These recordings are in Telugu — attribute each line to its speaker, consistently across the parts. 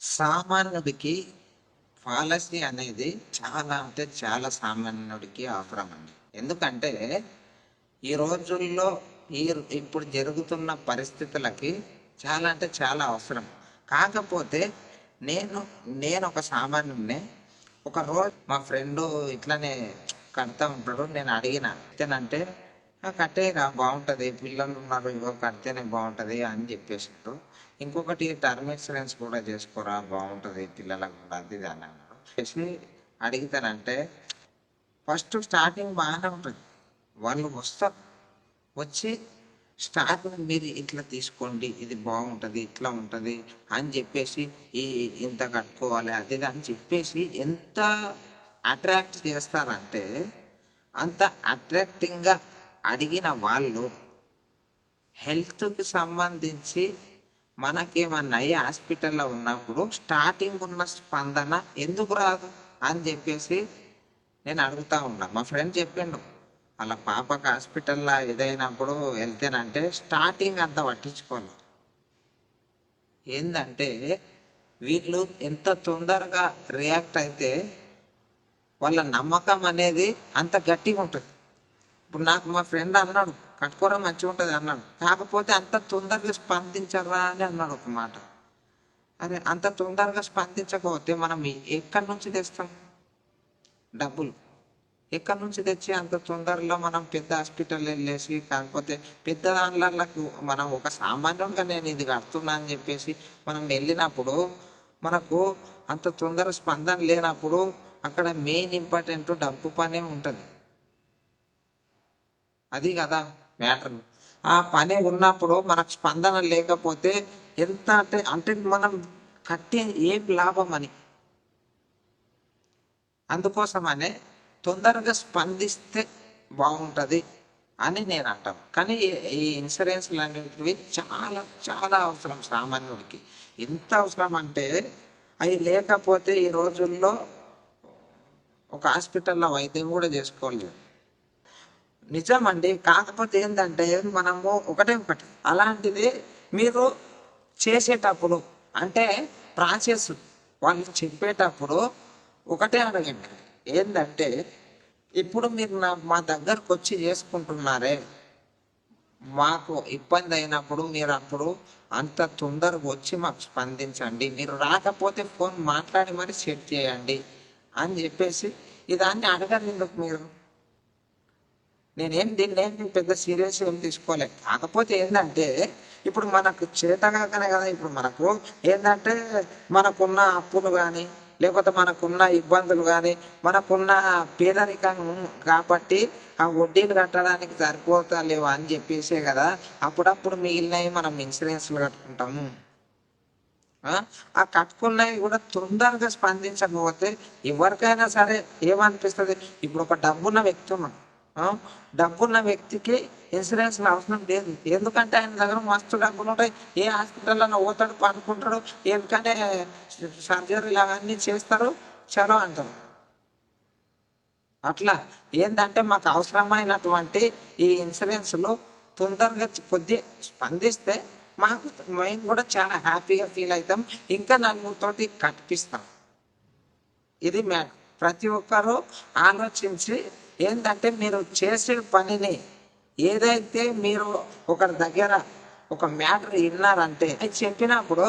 Speaker 1: సామాన్యుడికి పాలసీ అనేది చాలా అంటే చాలా సామాన్యుడికి అవసరం అండి. ఎందుకంటే ఈ రోజుల్లో ఈ ఇప్పుడు జరుగుతున్న పరిస్థితులకి చాలా అంటే చాలా అవసరం. కాకపోతే నేను నేను ఒక సామాన్యుడిని. ఒక రోజు మా ఫ్రెండు ఇట్లనే కడతా ఉంటాడు. నేను అడిగిన అంటే కట్టేరా బాగుంటుంది, పిల్లలు ఉన్నారు, ఇగో కడితేనే బాగుంటుంది అని చెప్పేసిండు. ఇంకొకటి టర్మ్ ఇన్సూరెన్స్ కూడా చేసుకోరా బాగుంటుంది పిల్లలకు కూడా, అది ఇది అని అన్నాడు. చేసి అడిగితేనంటే ఫస్ట్ స్టార్టింగ్ బాగానే ఉంటుంది. వాళ్ళు వస్తారు, వచ్చి స్టార్టింగ్ మీరు ఇట్లా తీసుకోండి, ఇది బాగుంటుంది, ఇట్లా ఉంటుంది అని చెప్పేసి ఈ ఇంత కట్టుకోవాలి అది ఇది అని చెప్పేసి ఎంత అట్రాక్ట్ చేస్తారంటే అంత అట్రాక్టింగ్గా అడిగిన వాళ్ళు హెల్త్కి సంబంధించి మనకేమన్నా అయ్యి హాస్పిటల్లో ఉన్నప్పుడు స్టార్టింగ్ ఉన్న స్పందన ఎందుకు రాదు అని చెప్పేసి నేను అడుగుతా ఉన్నా. మా ఫ్రెండ్ చెప్పిండు వాళ్ళ పాపకు హాస్పిటల్లో ఏదైనప్పుడు వెళ్తేనంటే స్టార్టింగ్ అంత పట్టించుకోను. ఏంటంటే వీళ్ళు ఎంత తొందరగా రియాక్ట్ అయితే వాళ్ళ నమ్మకం అనేది అంత గట్టిగా ఉంటుంది. ఇప్పుడు నాకు మా ఫ్రెండ్ అన్నాడు కట్టుకోవడం మంచిగా ఉంటుంది అన్నాడు, కాకపోతే అంత తొందరగా స్పందించరా అని అన్నాడు ఒక మాట. అరే అంత తొందరగా స్పందించకపోతే మనం ఎక్కడి నుంచి తెస్తాం డబ్బులు? ఎక్కడి నుంచి తెచ్చి అంత తొందరలో మనం పెద్ద హాస్పిటల్ వెళ్ళేసి, కాకపోతే పెద్ద దానిలకు మనం ఒక సామాన్యంగా నేను ఇది కడుతున్నా అని చెప్పేసి మనం వెళ్ళినప్పుడు మనకు అంత తొందర స్పందన లేనప్పుడు అక్కడ మెయిన్ ఇంపార్టెంట్ డబ్బు పనే ఉంటుంది. అది కదా మ్యాటర్. ఆ పని ఉన్నప్పుడు మనకు స్పందన లేకపోతే ఎంత అంటే అంటే మనం కట్టే ఏం లాభం అని. అందుకోసమనే తొందరగా స్పందిస్తే బాగుంటుంది అని నేను అంటాను. కానీ ఈ ఇన్సూరెన్స్లు అనేటివి చాలా చాలా అవసరం సామాన్యుడికి. ఎంత అవసరం అంటే అవి లేకపోతే ఈ రోజుల్లో ఒక హాస్పిటల్లో వైద్యం కూడా చేసుకోలేదు. నిజమండి. కాకపోతే ఏంటంటే మనము ఒకటి అలాంటిది మీరు చేసేటప్పుడు అంటే ప్రాసెస్ వాళ్ళు చెప్పేటప్పుడు ఒకటే అడగండి. ఏంటంటే ఇప్పుడు మీరు మా దగ్గరకు వచ్చి చేసుకుంటున్నారే, మాకు ఇబ్బంది అయినప్పుడు మీరు అప్పుడు అంత తొందరగా వచ్చి మాకు స్పందించండి, మీరు రాకపోతే ఫోన్ మాట్లాడి మరి సెట్ చేయండి అని చెప్పేసి ఇదాన్ని అడగరు ఎందుకు మీరు? దీన్ని పెద్ద సీరియస్ ఏం తీసుకోలేదు. కాకపోతే ఏంటంటే ఇప్పుడు మనకు చేతగాకనే కదా ఇప్పుడు మనకు ఏంటంటే మనకున్న అప్పులు కానీ లేకపోతే మనకున్న ఇబ్బందులు కానీ మనకున్న పేదరికం కాబట్టి ఆ వడ్డీలు కట్టడానికి సరిపోతలేవు అని చెప్పేసే కదా అప్పుడప్పుడు మిగిలినవి మనం ఇన్సూరెన్స్లు కట్టుకుంటాము. ఆ కట్టుకున్నవి కూడా తొందరగా స్పందించకపోతే ఎవరికైనా సరే ఏమనిపిస్తుంది? ఇప్పుడు ఒక డబ్బున్న వ్యక్తి ఉన్నాడు, డబ్బున్న వ్యక్తికి ఇన్సూరెన్స్ అవసరం లేదు. ఎందుకంటే ఆయన దగ్గర మస్తు డబ్బులు ఉంటాయి, ఏ హాస్పిటల్లో పోతాడు, పడుకుంటాడు, ఎందుకంటే సర్జరీలు అవన్నీ చేస్తారు, చలో అంటారు. అట్లా ఏంటంటే మాకు అవసరమైనటువంటి ఈ ఇన్సూరెన్స్లో తొందరగా కొద్ది స్పందిస్తే మాకు మేము కూడా చాలా హ్యాపీగా ఫీల్ అవుతాం, ఇంకా నలుగురితోటి కట్టిస్తాం. ఇది ప్రతి ఒక్కరూ ఆలోచించి ఏంటంటే మీరు చేసే పనిని ఏదైతే మీరు ఒకరి దగ్గర ఒక మ్యాటర్ విన్నారంటే అది చెప్పినప్పుడు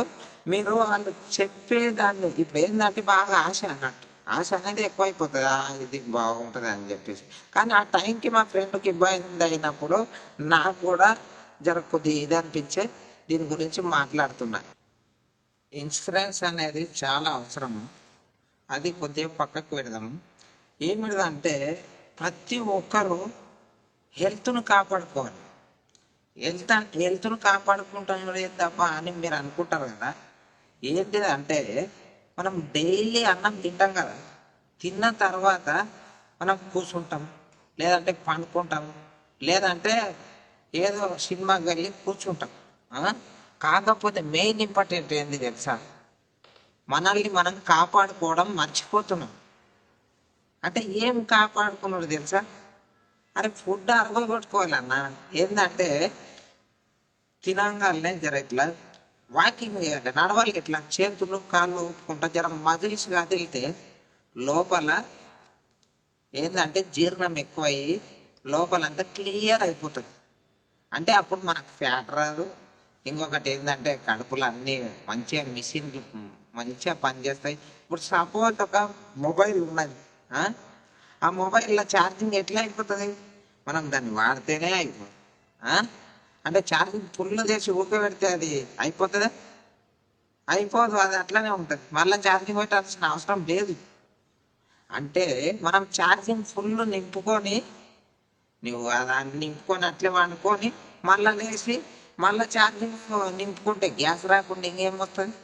Speaker 1: మీరు వాళ్ళు చెప్పేదాన్ని ఇప్పుడు ఏంటంటే బాగా ఆశ అన్నట్టు, ఆశ అనేది ఎక్కువైపోతుంది, ఇది బాగుంటుంది అని చెప్పేసి. కానీ ఆ టైంకి మా ఫ్రెండ్కి ఇబ్బంది అయినప్పుడు నాకు కూడా కొద్ది ఇది అనిపించే దీని గురించి మాట్లాడుతున్నా. ఇన్సూరెన్స్ అనేది చాలా అవసరము, అది కొద్దిగా పక్కకు పెడదాము. ఏమిటంటే ప్రతి ఒక్కరూ హెల్త్ను కాపాడుకోవాలి. హెల్త్ను కాపాడుకుంటాం ఏంటబ్బా అని మీరు అనుకుంటారు కదా. ఏంటిదంటే మనం డైలీ అన్నం తింటాం కదా, తిన్న తర్వాత మనం కూర్చుంటాం, లేదంటే పండుకుంటాం, లేదంటే ఏదో సినిమాకి వెళ్ళి కూర్చుంటాం. కాకపోతే మెయిన్ ఇంపార్టెంట్ ఏంది తెలుసా? మనల్ని మనం కాపాడుకోవడం మర్చిపోతున్నాం. అంటే ఏం కాపాడుకున్నాడు తెలుసా? అరే ఫుడ్ అరగొట్టుకోవాలన్నా ఏంటంటే తినంగానే జర ఇట్లా వాకింగ్ చేయాలి, నడవాలి, ఇట్లా చేతులు కాళ్ళు ఊపుకుంటా జర మజిల్స్ కదిలితే లోపల ఏంటంటే జీర్ణం ఎక్కువయ్యి లోపలంతా క్లియర్ అయిపోతుంది. అంటే అప్పుడు మనకు ఫ్యాట్ రాదు. ఇంకొకటి ఏంటంటే కడుపులో అన్నీ మంచిగా మిషన్లు మంచిగా పనిచేస్తాయి. ఇప్పుడు సపోజ్ ఒక మొబైల్ ఉన్నది, ఆ మొబైల్లో ఛార్జింగ్ ఎట్లా అయిపోతుంది? మనం దాన్ని వాడితేనే అయిపోతుంది. అంటే ఛార్జింగ్ ఫుల్ చేసి పెడితే అది అయిపోతుందా? అయిపోదు, అది అట్లనే ఉంటుంది. మళ్ళీ ఛార్జింగ్ పెట్టాల్సిన అవసరం లేదు. అంటే మనం ఛార్జింగ్ ఫుల్ నింపుకొని నువ్వు దాన్ని నింపుకొని అట్లే వండుకొని మళ్ళీ లేచి మళ్ళీ ఛార్జింగ్ నింపుకుంటే గ్యాస్ రాకుండా ఇంకేం వస్తుంది?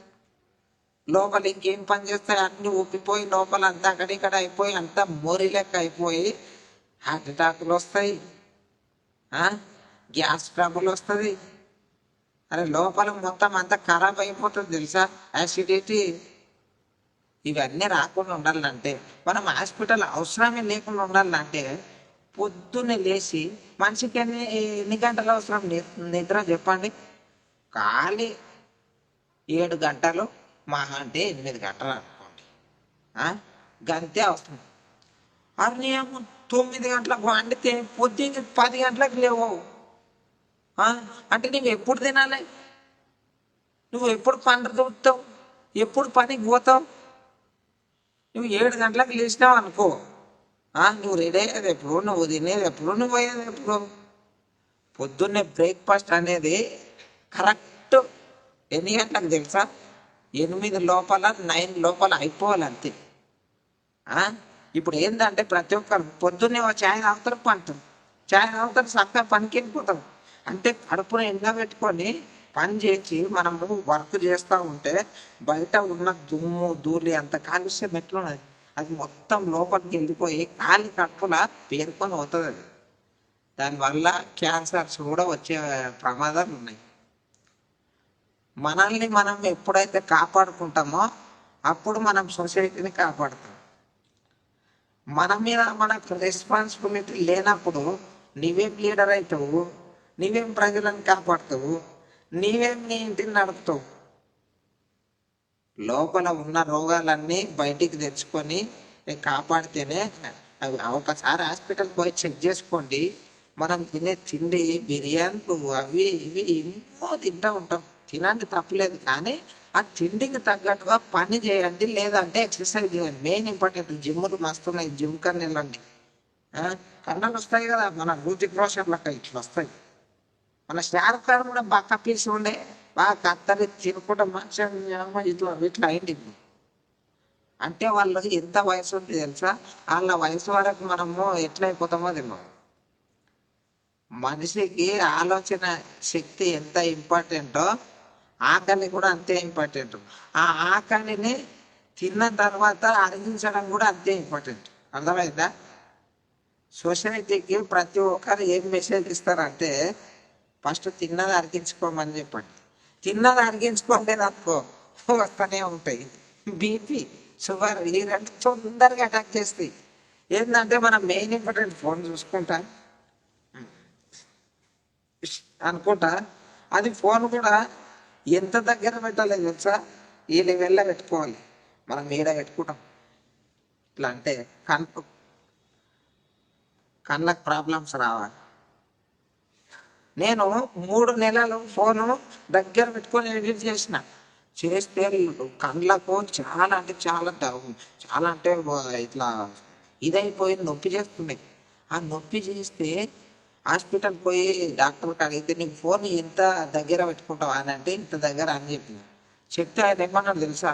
Speaker 1: లోపల ఇంకేం పని చేస్తాయి? అన్ని ఉప్పిపోయి లోపల అంతా అక్కడిక్కడ అయిపోయి అంతా మోరి లెక్క అయిపోయి హార్ట్ అటాకులు వస్తాయి, గ్యాస్ ట్రబుల్ వస్తుంది. అరే లోపల మొత్తం అంతా ఖరాబ్ అయిపోతుంది తెలుసా? యాసిడిటీ ఇవన్నీ రాకుండా ఉండాలంటే మనం హాస్పిటల్ అవసరమే లేకుండా ఉండాలంటే పొద్దున్నే లేచి మనిషికి ఎన్ని గంటలు అవసరం నిద్ర చెప్పండి? ఖాళీ 7 గంటలు, మహా అంటే 8 గంటలు అనుకోండి, గంతే అవసరం. అరే 9 గంటలకు వండితే పొద్దున్న 10 గంటలకు లేవు. అంటే నువ్వు ఎప్పుడు తినాలి? నువ్వు ఎప్పుడు పంట చూస్తావు? ఎప్పుడు పనికి పోతావు? నువ్వు 7 గంటలకు లేచినావు అనుకో, నువ్వు రెడీ అయ్యేది ఎప్పుడు? నువ్వు తినేది ఎప్పుడు? నువ్వు పోయేది ఎప్పుడు? పొద్దున్నే బ్రేక్ఫాస్ట్ అనేది కరెక్ట్ ఎన్ని గంటలకు తెలుసా? 8 లోపల 9 లోపల అయిపోవాలి అంతే. ఇప్పుడు ఏంటంటే ప్రతి ఒక్కరు పొద్దున్నే ఛాయ్ తాగుతారు, పంటారు, ఛాయ్ తాగుతారు, చక్కగా పనికి వెళ్ళిపోతారు. అంటే కడుపును ఎండబెట్టుకొని పని చేసి మనము వర్క్ చేస్తూ ఉంటే బయట ఉన్న దుమ్ము ధూళి అంత కాలుష్యం ఎట్లున్నది అది మొత్తం లోపలికి వెళ్ళిపోయి కాలి కడుపులా పేరుకొని పోతుంది. అది దానివల్ల క్యాన్సర్స్ కూడా వచ్చే ప్రమాదాలు ఉన్నాయి. మనల్ని మనం ఎప్పుడైతే కాపాడుకుంటామో అప్పుడు మనం సొసైటీని కాపాడుతాం. మన మీద మనకు రెస్పాన్సిబిలిటీ లేనప్పుడు నీవేం లీడర్ అవుతావు? నీవేం ప్రజలను కాపాడుతావు? నీవేం నీ ఇంటిని నడుపుతావు? లోపల ఉన్న రోగాలన్నీ బయటికి తెచ్చుకొని కాపాడితేనే అవి. ఒకసారి హాస్పిటల్కి పోయి చెక్ చేసుకోండి. మనం తినే తిండి బిర్యానీలు అవి ఇవి ఎన్నో తింటూ ఉంటాం. తినండి, తప్పలేదు, కానీ ఆ తిండికి తగ్గట్టుగా పని చేయండి, లేదంటే ఎక్సర్సైజ్ చేయండి. Main important. జిమ్లు మస్తున్నాయి, జిమ్ కన్నా వెళ్ళండి. కన్నాలు వస్తాయి కదా మన రుచిక్ రోషన్ లెక్క ఇట్లా వస్తాయి. మన షారుఖ్ ఖాన్ కూడా బాగా పీసి ఉండే, బాగా కత్తరి తినకుండా మంచిగా ఇట్లా ఇట్లా అయింది. అంటే వాళ్ళకి ఎంత వయసు ఉంది తెలుసా? వాళ్ళ వయసు వరకు మనము ఎట్లా అయిపోతామో తెలియదు. మనిషికి ఆలోచన శక్తి ఎంత ఇంపార్టెంటో ఆకలి కూడా అంతే ఇంపార్టెంట్. ఆ ఆకలిని తిన్న తర్వాత అరిగించడం కూడా అంతే ఇంపార్టెంట్. అర్థమైందా? సొసైటీకి ప్రతి ఒక్కరు ఏం మెసేజ్ ఇస్తారంటే ఫస్ట్ తిన్నది అరిగించుకోమని చెప్పండి. తిన్నది అరిగించుకోలేదు అనుకో వస్తూనే ఉంటాయి బీపీ, షుగర్, ఈ రెండు తొందరగా అటాక్ చేస్తాయి. ఏంటంటే మనం మెయిన్ ఇంపార్టెంట్ ఫోన్ చూసుకుంటా అనుకుంటా, అది ఫోన్ కూడా ఎంత దగ్గర పెట్టాలి తెలుసా? ఈ లెవెల్లో పెట్టుకోవాలి. మనం ఈడ పెట్టుకుంటాం ఇట్లా అంటే కళ్ళకు ప్రాబ్లమ్స్ రావాలి. నేను 3 నెలలు ఫోను దగ్గర పెట్టుకొని ఎడిట్ చేస్తే కళ్ళకు చాలా అంటే చాలా అంటే ఇట్లా ఇదైపోయింది, నొప్పి చేస్తున్నాయి. ఆ నొప్పి చేస్తే హాస్పిటల్ పోయి డాక్టర్కి అడిగితే నీకు ఫోన్ ఎంత దగ్గర పెట్టుకుంటావు అని అంటే ఇంత దగ్గర అని చెప్పింది. చెప్తే ఆయన ఏమన్నాడు తెలుసా?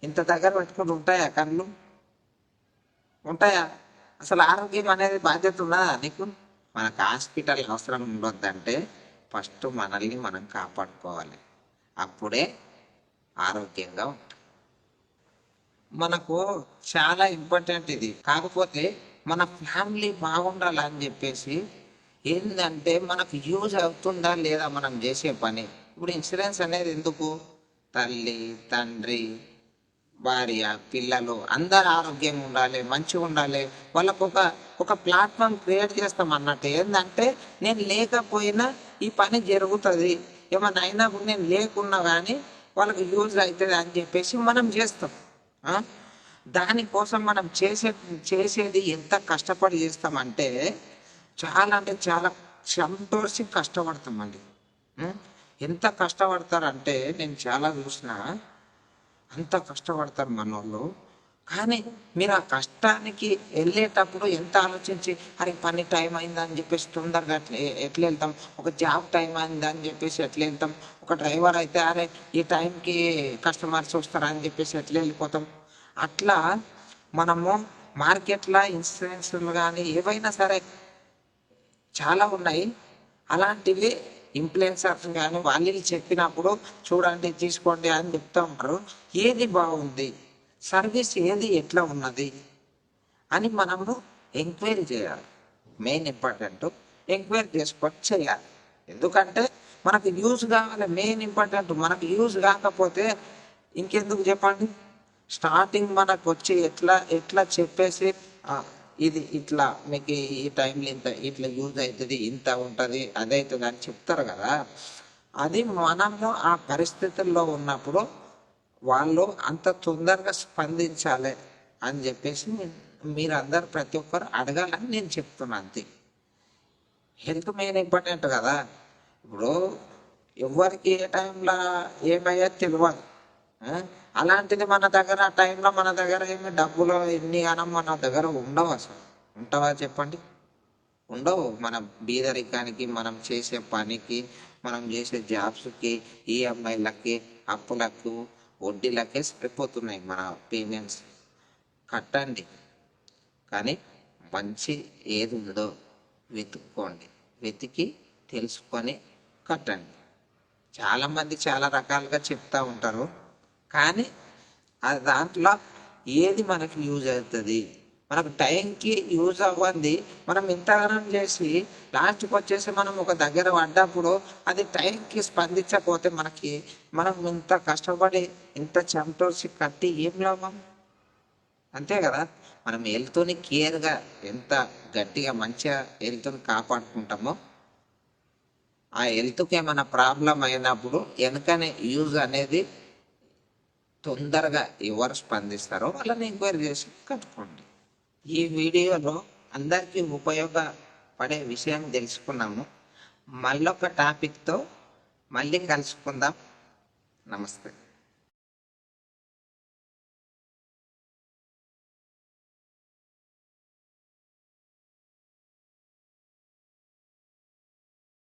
Speaker 1: ఇంత దగ్గర పెట్టుకుంటూ ఉంటాయా కళ్ళు? ఉంటాయా? అసలు ఆరోగ్యం అనేది బాధ్యత ఉన్నదా నీకు? మనకు హాస్పిటల్ అవసరం ఉండొద్దంటే ఫస్ట్ మనల్ని మనం కాపాడుకోవాలి. అప్పుడే ఆరోగ్యంగా ఉంటాం. మనకు చాలా ఇంపార్టెంట్ ఇది. కాకపోతే మన ఫ్యామిలీ బాగుండాలని చెప్పేసి ఏంటంటే మనకు యూజ్ అవుతుందా లేదా మనం చేసే పని. ఇప్పుడు ఇన్సూరెన్స్ అనేది ఎందుకు? తల్లి, తండ్రి, భార్య, పిల్లలు అందరు ఆరోగ్యంగా ఉండాలి, మంచిగా ఉండాలి. వాళ్ళకు ఒక ప్లాట్ఫామ్ క్రియేట్ చేస్తాం అన్నట్టు. ఏంటంటే నేను లేకపోయినా ఈ పని జరుగుతుంది. ఏమన్నా అయినా కూడా నేను లేకున్నా కానీ వాళ్ళకి యూజ్ అవుతుంది అని చెప్పేసి మనం చేస్తాం. దానికోసం మనం చేసేది ఎంత కష్టపడి చేస్తామంటే చాలా అంటే చాలా సంతోషి కష్టపడతామండి. ఎంత కష్టపడతారంటే నేను చాలా చూసిన, అంత కష్టపడతారు మనోళ్ళు. కానీ మీరు ఆ కష్టానికి వెళ్ళేటప్పుడు ఎంత ఆలోచించి అరే పని టైం అయిందని చెప్పేసి తొందరగా ఎట్లా వెళ్తాం, ఒక జాబ్ టైం అయిందని చెప్పేసి ఎట్లా వెళ్తాం, ఒక డ్రైవర్ అయితే అరే ఈ టైంకి కస్టమర్స్ వస్తారని చెప్పేసి ఎట్లా వెళ్ళిపోతాం. అట్లా మనము మార్కెట్లో ఇన్సూరెన్స్లు కానీ ఏవైనా సరే చాలా ఉన్నాయి. అలాంటివి ఇన్ఫ్లుయెన్సర్స్ కానీ వాళ్ళు చెప్పినప్పుడు చూడండి తీసుకోండి అని చెప్తూ ఉంటారు. ఏది బాగుంది, సర్వీస్ ఏది ఎట్లా ఉన్నది అని మనము ఎంక్వైరీ చేయాలి. మెయిన్ ఇంపార్టెంట్ ఎంక్వైరీ చేసుకొని చేయాలి. ఎందుకంటే మనకు యూజ్ కావాలి. మెయిన్ ఇంపార్టెంట్ మనకు యూజ్ కాకపోతే ఇంకెందుకు చెప్పండి. స్టార్టింగ్ మనకు వచ్చి ఎట్లా ఎట్లా చెప్పేసి ఇది ఇట్లా మీకు ఈ టైంలో ఇంత ఇట్లా యూజ్ అవుతుంది, ఇంత ఉంటుంది, అదవుతుంది అని చెప్తారు కదా. అది మనము ఆ పరిస్థితుల్లో ఉన్నప్పుడు వాళ్ళు అంత తొందరగా స్పందించాలి అని చెప్పేసి మీరందరూ ప్రతి ఒక్కరు అడగాలని నేను చెప్తున్నాను. అంతే. హెల్త్ మెయిన్ ఇంపార్టెంట్ కదా. ఇప్పుడు ఎవరికి ఏ టైంలో ఏమయ్యా తెలియదు. అలాంటిది మన దగ్గర ఆ టైంలో మన దగ్గర ఏమి డబ్బులు ఎన్ని గానం మన దగ్గర ఉండవు. అసలు ఉంటావా చెప్పండి? ఉండవు. మన బీదరికానికి, మనం చేసే పనికి, మనం చేసే జాబ్స్కి, ఈఎంఐలకి, అప్పులకు, వడ్డీలకే సరిపోతున్నాయి మన పేమెంట్స్. కట్టండి, కానీ మంచి ఏది ఉందో వెతుక్కోండి, వెతికి తెలుసుకొని కట్టండి. చాలామంది చాలా రకాలుగా చెప్తూ ఉంటారు, కానీ దాంట్లో ఏది మనకి యూజ్ అవుతుంది, మనకు టైంకి యూజ్ అవ్వండి. మనం ఇంతగానం చేసి లాస్ట్కి వచ్చేసి మనం ఒక దగ్గర పడ్డప్పుడు అది టైంకి స్పందించకపోతే మనం ఇంత కష్టపడి ఇంత చెమటోసి కట్టి ఏం లాభం? అంతే కదా. మనం హెల్త్ని కేర్గా ఎంత గట్టిగా మంచిగా హెల్త్ని కాపాడుకుంటామో, ఆ హెల్త్కి ఏమైనా ప్రాబ్లం అయినప్పుడు వెనకనే యూజ్ అనేది తొందరగా ఎవరు స్పందిస్తారో వాళ్ళని ఎంక్వైరీ చేసి కట్టుకోండి. ఈ వీడియోలో అందరికీ ఉపయోగపడే విషయం తెలుసుకున్నాము. మళ్ళొక టాపిక్తో మళ్ళీ కలుసుకుందాం. నమస్తే.